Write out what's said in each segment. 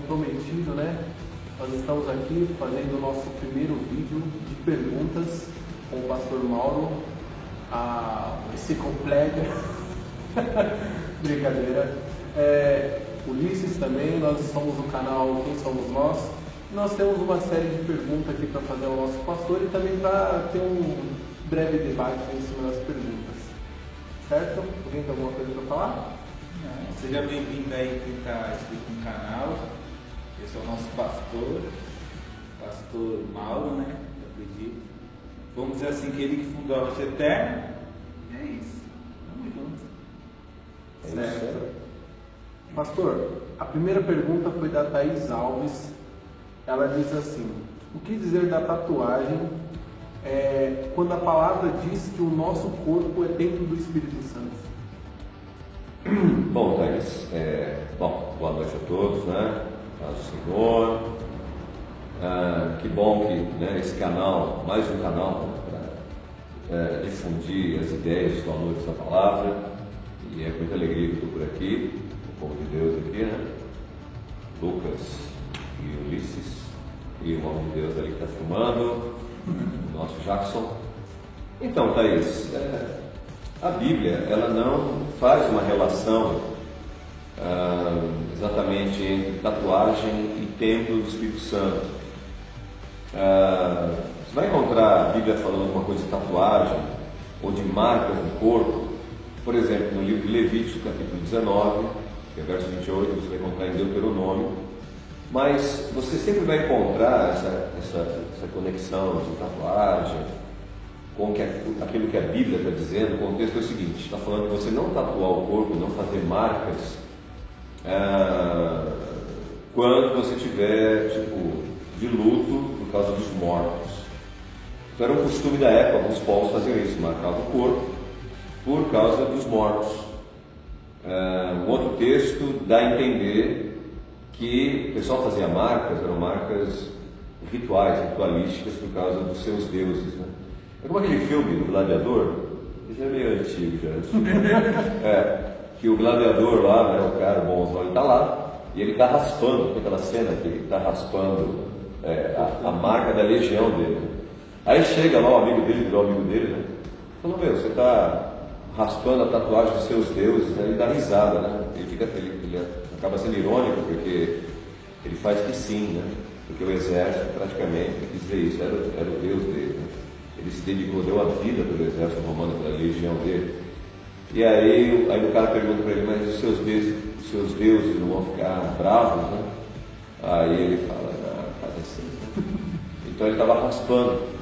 prometido, né? Nós estamos aqui fazendo o nosso primeiro vídeo de perguntas com o pastor Mauro, a enciclopédia, brincadeira, Ulisses também. Nós somos o canal Quem Somos Nós. Nós temos uma série de perguntas aqui para fazer ao nosso pastor e também para ter um breve debate em cima das perguntas. Certo? Alguém tem alguma coisa para falar? Não. Seja bem-vindo aí quem está inscrito no canal. Esse é o nosso pastor Mauro, né? Eu acredito. Vamos dizer assim, que ele que fundou a Rocha Eterna. É isso. Vamos juntos. Certo. Pastor, a primeira pergunta foi da Thaís Alves. Ela diz assim: o que dizer da tatuagem quando a palavra diz que o nosso corpo é templo do Espírito Santo? Bom, Thaís, boa noite a todos, né? Paz do Senhor. Que bom que esse canal, mais um canal, para difundir as ideias, os valores da palavra. E é com muita alegria que estou por aqui, o povo de Deus aqui, né? Lucas e Ulisses, e o homem de Deus ali que está filmando, o nosso Jackson. Então, Thaís, a Bíblia, ela não faz uma relação exatamente entre tatuagem e templo do Espírito Santo. Você vai encontrar a Bíblia falando uma coisa de tatuagem ou de marcas no corpo. Por exemplo, no livro de Levítico, capítulo 19, que é verso 28, você vai encontrar em Deuteronômio. Mas você sempre vai encontrar essa conexão de tatuagem com aquilo que a Bíblia está dizendo. O contexto é o seguinte: está falando que você não tatuar o corpo, não fazer marcas quando você estiver de luto por causa dos mortos. Então era um costume da época, alguns povos faziam isso, marcavam o corpo por causa dos mortos. Um outro texto dá a entender que o pessoal fazia marcas, eram marcas rituais, ritualísticas por causa dos seus deuses, né? É como aquele filme do Gladiador, que já é meio antigo já. Que o gladiador lá, né, o cara bonzão, ele está lá e ele está raspando, tem aquela cena que ele está raspando a marca da legião dele. Aí chega lá o amigo dele, virou amigo dele, né? Falou: meu, você está raspando a tatuagem dos seus deuses, né? Ele dá risada, né? Ele acaba sendo irônico, porque ele faz que sim, né? Porque o exército praticamente, quis dizer isso, era o Deus dele, né? Ele se dedicou, deu a vida pelo exército romano, pela legião dele. E aí o cara pergunta para ele: mas os seus deuses não vão ficar bravos, né? Aí ele fala: faz assim. Então ele estava raspando.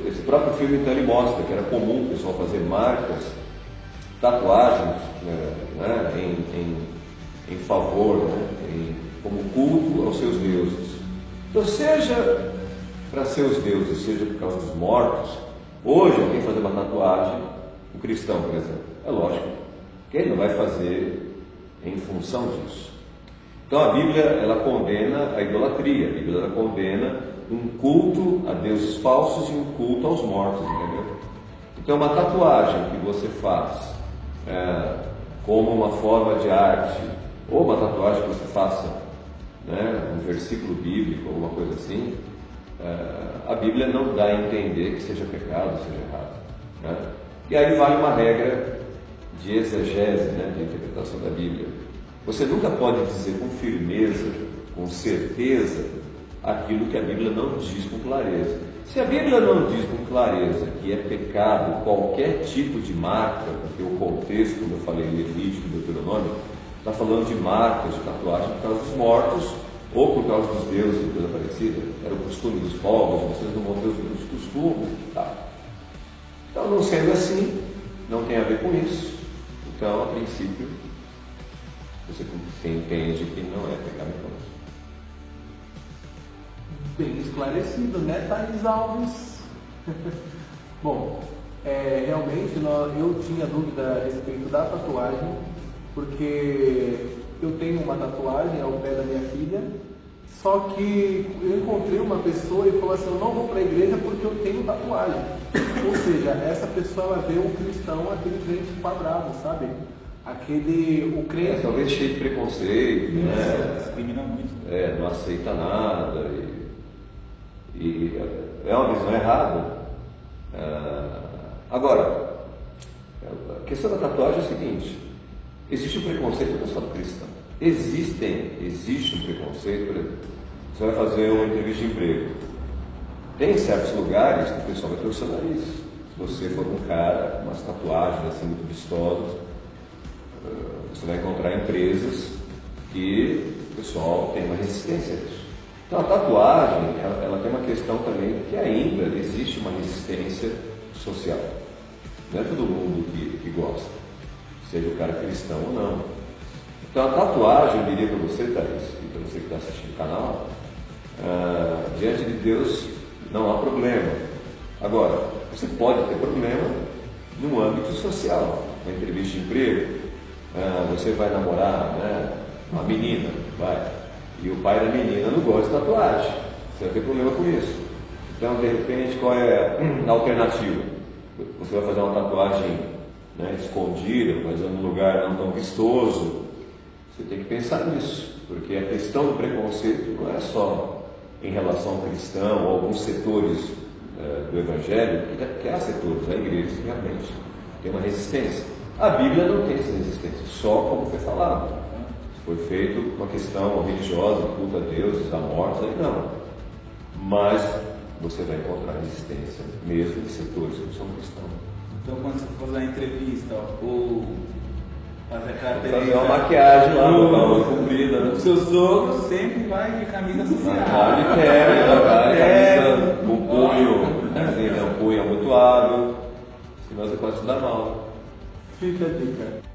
Esse próprio filme então ele mostra que era comum o pessoal fazer marcas, tatuagens, em favor, como culto aos seus deuses. Então, seja para seus deuses, seja por causa dos mortos. Hoje alguém fazer uma tatuagem, um cristão, por exemplo, é lógico que ele não vai fazer em função disso. Então a Bíblia, ela condena a idolatria. A Bíblia, ela condena um culto a deuses falsos e um culto aos mortos, entendeu? Então uma tatuagem que você faz como uma forma de arte, ou uma tatuagem que você faça um versículo bíblico, alguma coisa assim, a Bíblia não dá a entender que seja pecado, seja errado, né? E aí vale uma regra de exegese, de interpretação da Bíblia. Você nunca pode dizer com firmeza, com certeza, aquilo que a Bíblia não diz com clareza. Se a Bíblia não diz com clareza que é pecado qualquer tipo de marca, porque o contexto, como eu falei em Levítico e Deuteronômio, está falando de marcas, de tatuagem por causa dos mortos ou por causa dos deuses, coisa parecida. Era o costume dos povos, vocês não vão ter os costumes. Tá. Então, não sendo assim, não tem a ver com isso. Então, a princípio, você entende que não é pecaminoso. Bem esclarecido, né, Thaís Alves? Bom, realmente eu tinha dúvida a respeito da tatuagem, porque eu tenho uma tatuagem ao pé da minha filha, só que eu encontrei uma pessoa e falou assim: eu não vou para a igreja porque eu tenho tatuagem. Ou seja, essa pessoa ela vê o cristão, aquele crente quadrado, sabe? o crente. Talvez cheio de preconceito, né? Discrimina muito. Não aceita nada. E é uma visão errada. Agora, a questão da tatuagem é o seguinte: existe um preconceito não só do cristão. Existe um preconceito, por exemplo, você vai fazer uma entrevista de emprego. Tem certos lugares que o pessoal vai torcer o nariz. Se você for um cara com umas tatuagens assim muito vistosas, você vai encontrar empresas que o pessoal tem uma resistência a isso. Então a tatuagem, ela tem uma questão também que ainda existe uma resistência social. Não é todo mundo que gosta, seja o cara cristão ou não. Então a tatuagem, eu diria para você, Thaís, e para você que está assistindo o canal, diante de Deus não há problema. Agora, você pode ter problema no âmbito social. Na entrevista de emprego, você vai namorar, né, uma menina, e o pai da menina não gosta de tatuagem. Você vai ter problema com isso. Então, de repente, qual é a alternativa? Você vai fazer uma tatuagem, né, escondida, mas num lugar não tão vistoso. Você tem que pensar nisso, porque a questão do preconceito não é só em relação ao cristão ou alguns setores do Evangelho, que há setores, há igrejas que realmente tem uma resistência. A Bíblia não tem essa resistência, só como foi falado. Foi feito uma questão religiosa, culto a deuses, a morte, aí não. Mas você vai encontrar resistência mesmo de setores que não são cristãos. Então, quando você for fazer uma entrevista, ou fazer carteira, fazer uma maquiagem lá, botar uma comprida, né? O seu sogro sempre vai de camisa social. Vai de terno, com punho, assim, um punho amontoado, senão você pode se dar mal. Fica a dica.